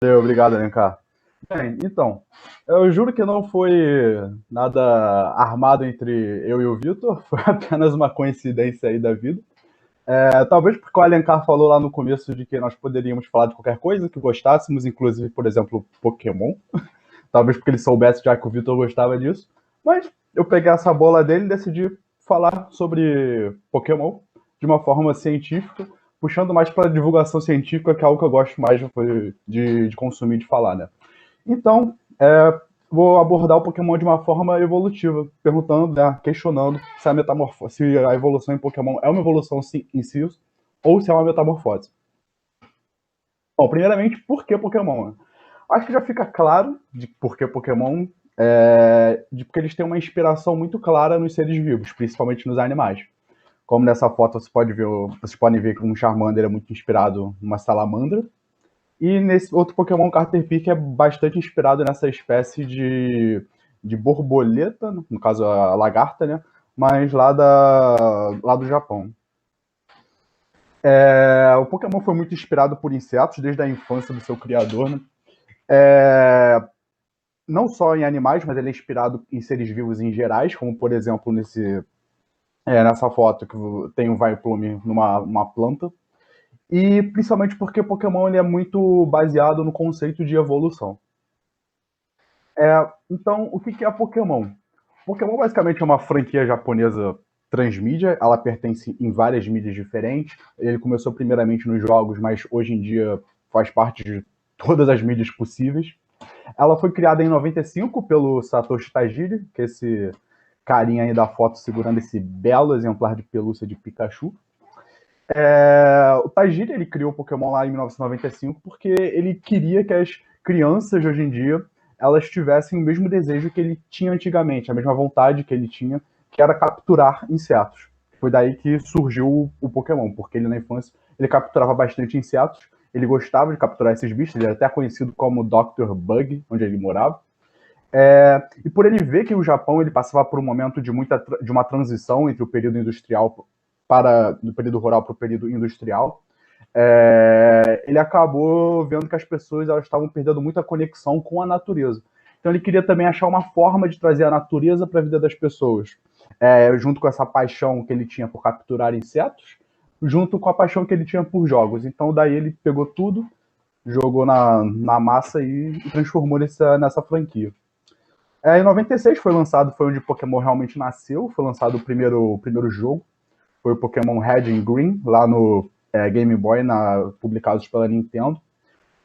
Obrigado, Alencar. Bem, então, eu juro que não foi nada armado entre eu e o Vitor, foi apenas uma coincidência aí da vida. Talvez porque o Alencar falou lá no começo de que nós poderíamos falar de qualquer coisa que gostássemos, inclusive, por exemplo, Pokémon. Talvez porque ele soubesse já que o Vitor gostava disso. Mas eu peguei essa bola dele e decidi falar sobre Pokémon de uma forma científica, puxando mais para divulgação científica, que é algo que eu gosto mais de consumir, de falar, né? Então, vou abordar o Pokémon de uma forma evolutiva, perguntando, né, questionando se a evolução em Pokémon é uma evolução em si ou se é uma metamorfose. Bom, primeiramente, por que Pokémon? Acho que já fica claro de por que Pokémon, porque eles têm uma inspiração muito clara nos seres vivos, principalmente nos animais. Como nessa foto vocês podem ver que um Charmander é muito inspirado numa salamandra, e nesse outro Pokémon Caterpie que é bastante inspirado nessa espécie de borboleta, no caso a lagarta, né? Mas lá do Japão. O Pokémon foi muito inspirado por insetos desde a infância do seu criador, né? Não só em animais, mas ele é inspirado em seres vivos em gerais, como por exemplo nessa foto que tem um Vileplume numa planta. E principalmente porque Pokémon ele é muito baseado no conceito de evolução. Então, o que é Pokémon? Pokémon basicamente é uma franquia japonesa transmídia, ela pertence em várias mídias diferentes. Ele começou primeiramente nos jogos, mas hoje em dia faz parte de todas as mídias possíveis. Ela foi criada em 95 pelo Satoshi Tajiri, que é esse carinha aí da foto segurando esse belo exemplar de pelúcia de Pikachu. O Tajiri ele criou o Pokémon lá em 1995 porque ele queria que as crianças de hoje em dia elas tivessem o mesmo desejo que ele tinha antigamente, a mesma vontade que ele tinha, que era capturar insetos. Foi daí que surgiu o Pokémon, porque ele na infância ele capturava bastante insetos, ele gostava de capturar esses bichos, ele era até conhecido como Dr. Bug, onde ele morava. E por ele ver que o Japão ele passava por um momento de uma transição entre o período industrial do período rural para o período industrial, ele acabou vendo que as pessoas elas estavam perdendo muita conexão com a natureza. Então ele queria também achar uma forma de trazer a natureza para a vida das pessoas, junto com essa paixão que ele tinha por capturar insetos, junto com a paixão que ele tinha por jogos. Então daí ele pegou tudo, jogou na massa e transformou nessa franquia. Em 96 foi lançado, foi onde Pokémon realmente nasceu, foi lançado o primeiro jogo, foi o Pokémon Red and Green, lá no Game Boy, publicados pela Nintendo.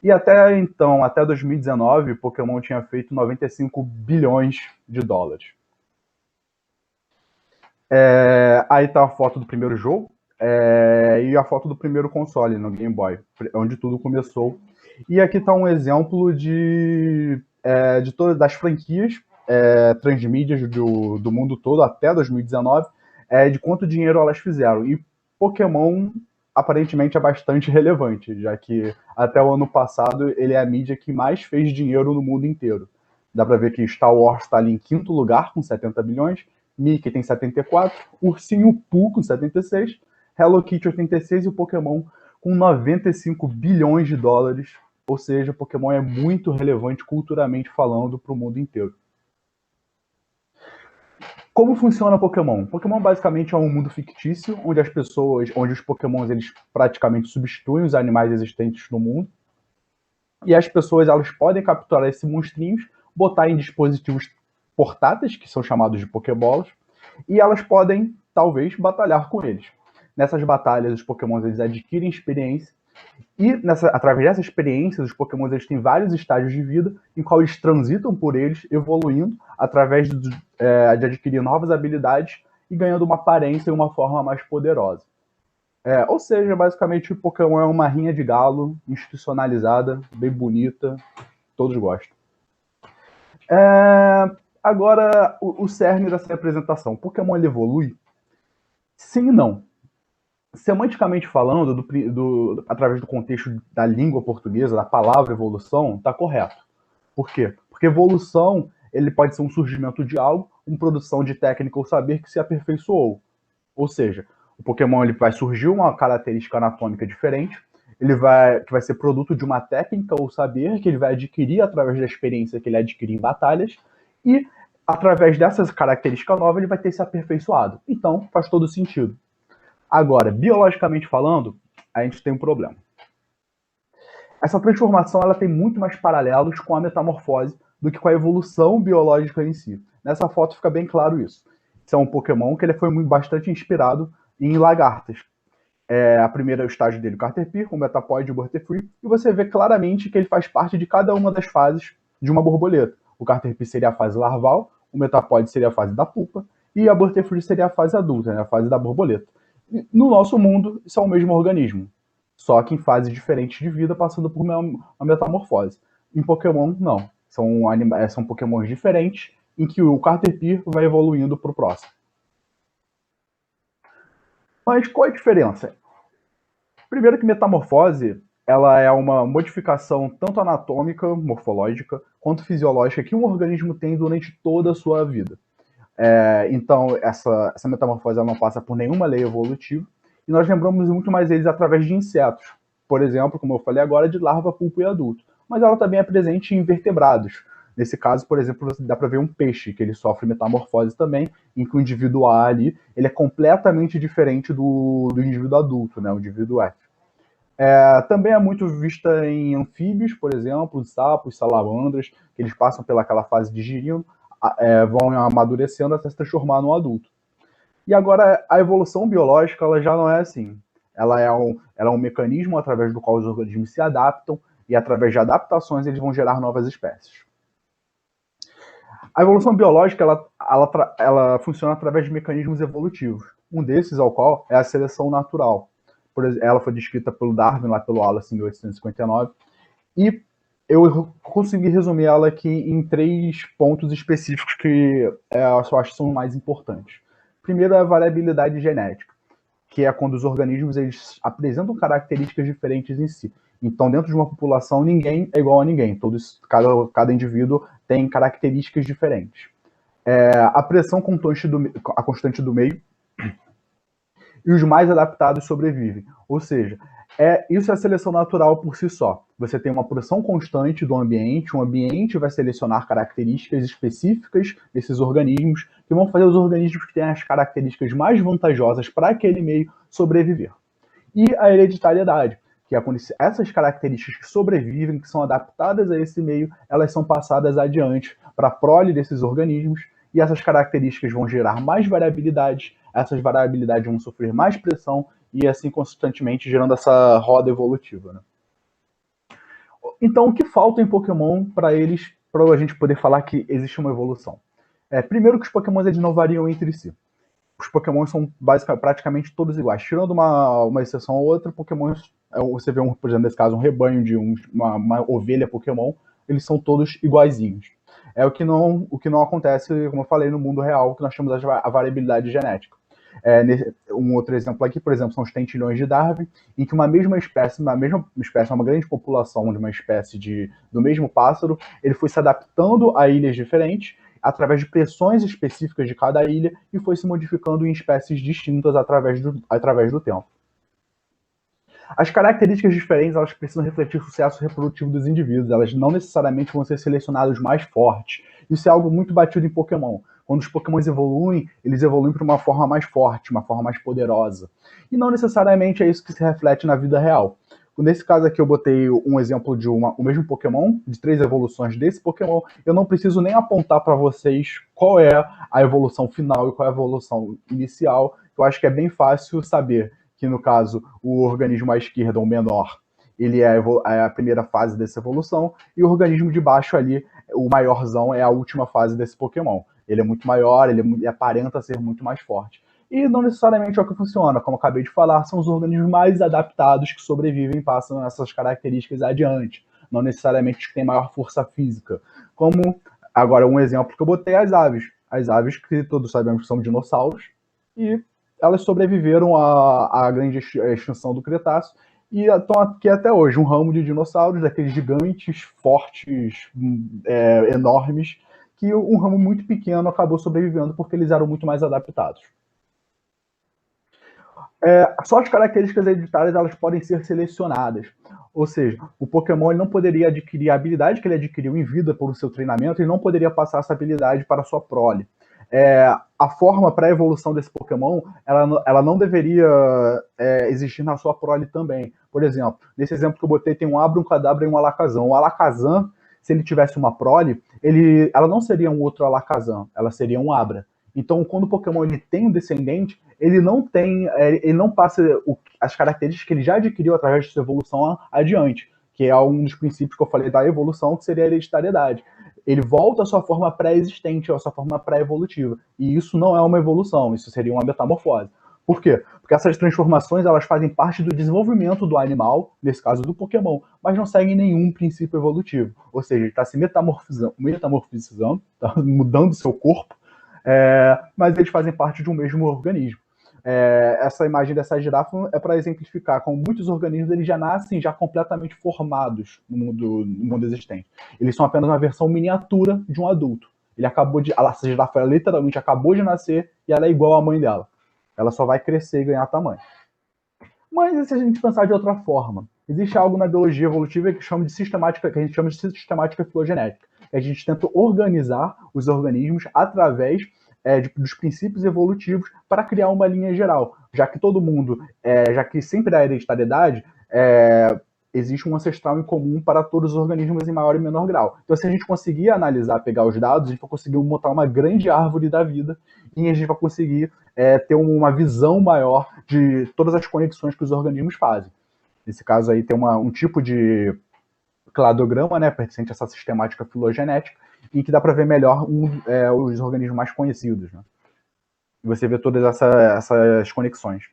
E até então, até 2019, Pokémon tinha feito 95 bilhões de dólares. Aí tá a foto do primeiro jogo e a foto do primeiro console no Game Boy, onde tudo começou. E aqui tá um exemplo de todas das franquias transmídias do mundo todo até 2019, de quanto dinheiro elas fizeram. E Pokémon aparentemente é bastante relevante, já que até o ano passado ele é a mídia que mais fez dinheiro no mundo inteiro. Dá para ver que Star Wars está ali em quinto lugar com 70 bilhões, Mickey tem 74, Ursinho Pooh com 76, Hello Kitty 86 e o Pokémon com 95 bilhões de dólares. Ou seja, Pokémon é muito relevante culturalmente falando para o mundo inteiro. Como funciona Pokémon? Pokémon basicamente é um mundo fictício onde os Pokémons eles praticamente substituem os animais existentes no mundo. E as pessoas elas podem capturar esses monstrinhos, botar em dispositivos portáteis, que são chamados de Pokébolas, e elas podem, talvez, batalhar com eles. Nessas batalhas, os Pokémons eles adquirem experiência, e através dessa experiência, os Pokémons eles têm vários estágios de vida, em qual eles transitam por eles, evoluindo, através de adquirir novas habilidades e ganhando uma aparência e uma forma mais poderosa. Ou seja, basicamente o Pokémon é uma rinha de galo institucionalizada, bem bonita, todos gostam. Agora, o cerne dessa representação. O Pokémon ele evolui? Sim e não. Semanticamente falando, através do contexto da língua portuguesa, da palavra evolução, está correto. Por quê? Porque evolução ele pode ser um surgimento de algo, uma produção de técnica ou saber que se aperfeiçoou. Ou seja, o Pokémon ele vai surgir uma característica anatômica diferente, que vai ser produto de uma técnica ou saber que ele vai adquirir através da experiência que ele adquire em batalhas, e através dessas características novas ele vai ter se aperfeiçoado. Então, faz todo sentido. Agora, biologicamente falando, a gente tem um problema. Essa transformação ela tem muito mais paralelos com a metamorfose do que com a evolução biológica em si. Nessa foto fica bem claro isso. Isso é um Pokémon que ele foi bastante inspirado em lagartas. A primeira é o estágio dele, o Caterpie, o Metapod e o Butterfree, e você vê claramente que ele faz parte de cada uma das fases de uma borboleta. O Caterpie seria a fase larval, o Metapod seria a fase da pupa, e a Butterfree seria a fase adulta, né, a fase da borboleta. E no nosso mundo, isso é o mesmo organismo, só que em fases diferentes de vida, passando por uma metamorfose. Em Pokémon, não. São Pokémons diferentes, em que o Caterpie vai evoluindo para o próximo. Mas qual é a diferença? Primeiro que metamorfose, ela é uma modificação tanto anatômica, morfológica, quanto fisiológica que um organismo tem durante toda a sua vida. Então, essa metamorfose ela não passa por nenhuma lei evolutiva, e nós lembramos muito mais eles através de insetos. Por exemplo, como eu falei agora, de larva, pulpo e adulto. Mas ela também é presente em vertebrados. Nesse caso, por exemplo, dá para ver um peixe, que ele sofre metamorfose também, em que o indivíduo A ali, ele é completamente diferente do indivíduo adulto, né, o indivíduo F. Também é muito vista em anfíbios, por exemplo, sapos, salamandras, que eles passam pelaquela fase de girino, vão amadurecendo até se transformar no adulto. E agora, a evolução biológica ela já não é assim. Ela é um mecanismo através do qual os organismos se adaptam, e através de adaptações eles vão gerar novas espécies. A evolução biológica ela funciona através de mecanismos evolutivos. Um desses, ao qual, é a seleção natural. Ela foi descrita pelo Darwin, lá pelo Wallace, em 1859, e eu consegui resumir ela aqui em 3 pontos específicos que eu acho que são mais importantes. Primeiro é a variabilidade genética, que é quando os organismos eles apresentam características diferentes em si. Então, dentro de uma população, ninguém é igual a ninguém. Cada indivíduo tem características diferentes. A pressão constante do meio, e os mais adaptados sobrevivem. Ou seja, isso é seleção natural por si só. Você tem uma pressão constante do ambiente, o ambiente vai selecionar características específicas desses organismos, que vão fazer os organismos que têm as características mais vantajosas para aquele meio sobreviver. E a hereditariedade, que é quando essas características que sobrevivem, que são adaptadas a esse meio, elas são passadas adiante para a prole desses organismos, e essas características vão gerar mais variabilidades, essas variabilidades vão sofrer mais pressão, e assim constantemente gerando essa roda evolutiva. Né? Então, o que falta em Pokémon para a gente poder falar que existe uma evolução? Primeiro que os Pokémons eles não variam entre si. Os Pokémons são praticamente todos iguais. Tirando uma exceção ou outra, Pokémons, você vê, por exemplo, nesse caso, um rebanho de uma ovelha Pokémon, eles são todos iguaizinhos. O que não acontece, como eu falei, no mundo real, que nós chamamos a variabilidade genética. Um outro exemplo aqui, por exemplo, são os tentilhões de Darwin, em que uma espécie, uma grande população de uma espécie do mesmo pássaro, ele foi se adaptando a ilhas diferentes, através de pressões específicas de cada ilha, e foi se modificando em espécies distintas através do tempo. As características diferentes elas precisam refletir o sucesso reprodutivo dos indivíduos, elas não necessariamente vão ser selecionados mais fortes. Isso é algo muito batido em Pokémon. Quando os Pokémons evoluem, eles evoluem para uma forma mais forte, uma forma mais poderosa. E não necessariamente é isso que se reflete na vida real. Nesse caso aqui eu botei um exemplo de o mesmo Pokémon, de 3 evoluções desse Pokémon. Eu não preciso nem apontar para vocês qual é a evolução final e qual é a evolução inicial. Eu acho que é bem fácil saber que, no caso, o organismo à esquerda, o menor, ele é a primeira fase dessa evolução, e o organismo de baixo ali, o maiorzão, é a última fase desse Pokémon. Ele é muito maior, ele aparenta ser muito mais forte. E não necessariamente é o que funciona, como eu acabei de falar, são os organismos mais adaptados que sobrevivem e passam essas características adiante, não necessariamente os que têm maior força física. Como, agora, um exemplo que eu botei, as aves. As aves que todos sabemos que são dinossauros, e elas sobreviveram à grande extinção do Cretáceo, e estão aqui até hoje, um ramo de dinossauros, daqueles gigantes, fortes, enormes, que um ramo muito pequeno acabou sobrevivendo porque eles eram muito mais adaptados. Só as características hereditárias elas podem ser selecionadas. Ou seja, o Pokémon ele não poderia adquirir a habilidade que ele adquiriu em vida por seu treinamento e não poderia passar essa habilidade para a sua prole. A forma para a evolução desse Pokémon ela não deveria existir na sua prole também. Por exemplo, nesse exemplo que eu botei tem um Abra, um Kadabra e um Alakazam. O Alakazam, se ele tivesse uma prole, ela não seria um outro Alakazam, ela seria um Abra. Então, quando o Pokémon ele tem um descendente, ele não passa as características que ele já adquiriu através de sua evolução adiante, que é um dos princípios que eu falei da evolução, que seria a hereditariedade. Ele volta à sua forma pré-existente, à sua forma pré-evolutiva. E isso não é uma evolução, isso seria uma metamorfose. Por quê? Porque essas transformações elas fazem parte do desenvolvimento do animal, nesse caso do Pokémon, mas não seguem nenhum princípio evolutivo. Ou seja, ele está se metamorfizando, está mudando seu corpo, mas eles fazem parte de um mesmo organismo. Essa imagem dessa girafa é para exemplificar como muitos organismos eles já nascem já completamente formados no mundo existente. Eles são apenas uma versão miniatura de um adulto. Essa girafa literalmente acabou de nascer e ela é igual à mãe dela. Ela só vai crescer e ganhar tamanho. Mas e se a gente pensar de outra forma? Existe algo na biologia evolutiva que a gente chama de sistemática filogenética. A gente tenta organizar os organismos através dos princípios evolutivos para criar uma linha geral. Já que sempre há hereditariedade, existe um ancestral em comum para todos os organismos em maior e menor grau. Então, se a gente conseguir analisar, pegar os dados, a gente vai conseguir montar uma grande árvore da vida e a gente vai conseguir ter uma visão maior de todas as conexões que os organismos fazem. Nesse caso aí tem um tipo de cladograma, né, pertencente a essa sistemática filogenética, em que dá para ver melhor os organismos mais conhecidos. Né? E você vê todas essas conexões.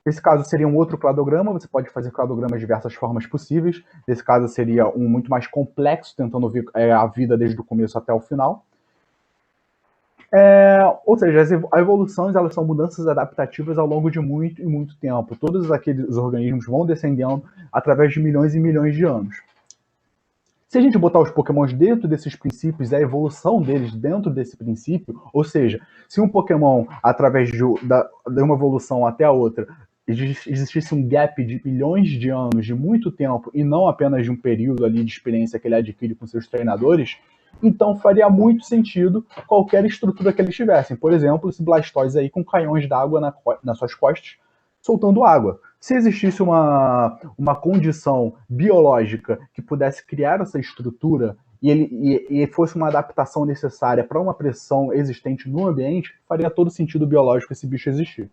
Esse caso seria um outro cladograma, você pode fazer cladogramas de diversas formas possíveis. Nesse caso seria um muito mais complexo, tentando ver a vida desde o começo até o final. Ou seja, as evoluções elas são mudanças adaptativas ao longo de muito e muito tempo. Todos aqueles organismos vão descendendo através de milhões e milhões de anos. Se a gente botar os Pokémons dentro desses princípios, a evolução deles dentro desse princípio, ou seja, se um Pokémon, através de uma evolução até a outra, existisse um gap de milhões de anos, de muito tempo, e não apenas de um período ali de experiência que ele adquire com seus treinadores, então faria muito sentido qualquer estrutura que eles tivessem. Por exemplo, esse Blastoise aí com canhões d'água nas suas costas, soltando água. Se existisse uma condição biológica que pudesse criar essa estrutura e fosse uma adaptação necessária para uma pressão existente no ambiente, faria todo sentido biológico esse bicho existir.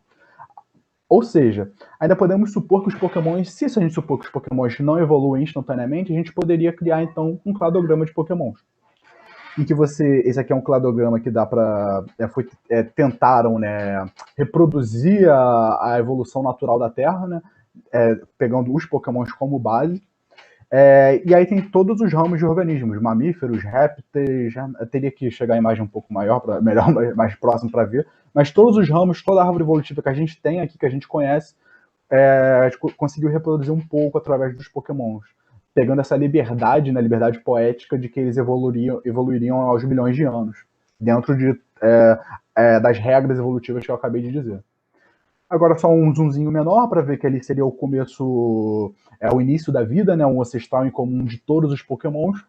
Ou seja, ainda podemos supor que os Pokémons, se a gente supor que os Pokémons não evoluem instantaneamente, a gente poderia criar então um cladograma de Pokémons. Em que esse aqui é um cladograma que dá para tentaram, né, reproduzir a evolução natural da Terra, né, pegando os Pokémons como base. E aí tem todos os ramos de organismos, mamíferos, répteis, eu teria que chegar a imagem um pouco maior, mais próximo para ver, mas todos os ramos, toda a árvore evolutiva que a gente tem aqui, que a gente conhece, a gente conseguiu reproduzir um pouco através dos Pokémons, pegando essa liberdade, né, liberdade poética de que eles evoluiriam aos milhões de anos, dentro das regras evolutivas que eu acabei de dizer. Agora só um zoomzinho menor para ver que ali seria o começo, o início da vida, né, um ancestral em comum de todos os Pokémons.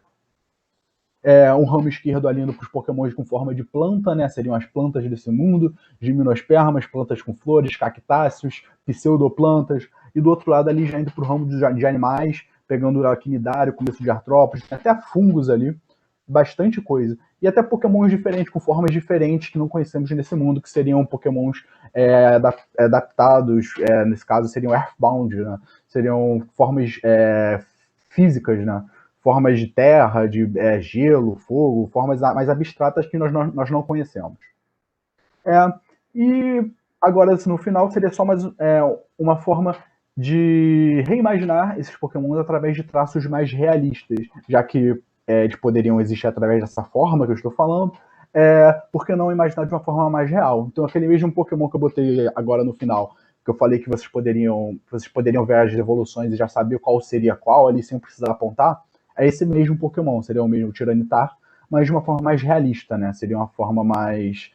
Um ramo esquerdo ali indo para os Pokémons com forma de planta, né, seriam as plantas desse mundo, gimnospermas, plantas com flores, cactáceos, pseudoplantas, e do outro lado ali já indo para o ramo de animais, pegando o arquinidário, começo de artrópodes, até fungos ali, bastante coisa. E até Pokémons diferentes, com formas diferentes que não conhecemos nesse mundo, que seriam Pokémons adaptados, nesse caso seriam Earthbound, né? Seriam formas físicas, né? Formas de terra, de gelo, fogo, formas mais abstratas que nós não conhecemos. E agora, assim, no final, seria só mais uma forma de reimaginar esses Pokémons através de traços mais realistas, já que eles poderiam existir através dessa forma que eu estou falando, por que não imaginar de uma forma mais real? Então, aquele mesmo Pokémon que eu botei agora no final, que eu falei que vocês poderiam ver as evoluções e já saber qual seria qual ali, sem precisar apontar, é esse mesmo Pokémon, seria o mesmo Tiranitar, mas de uma forma mais realista, né? Seria uma forma mais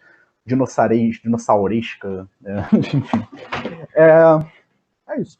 dinossauresca, enfim. É, é isso.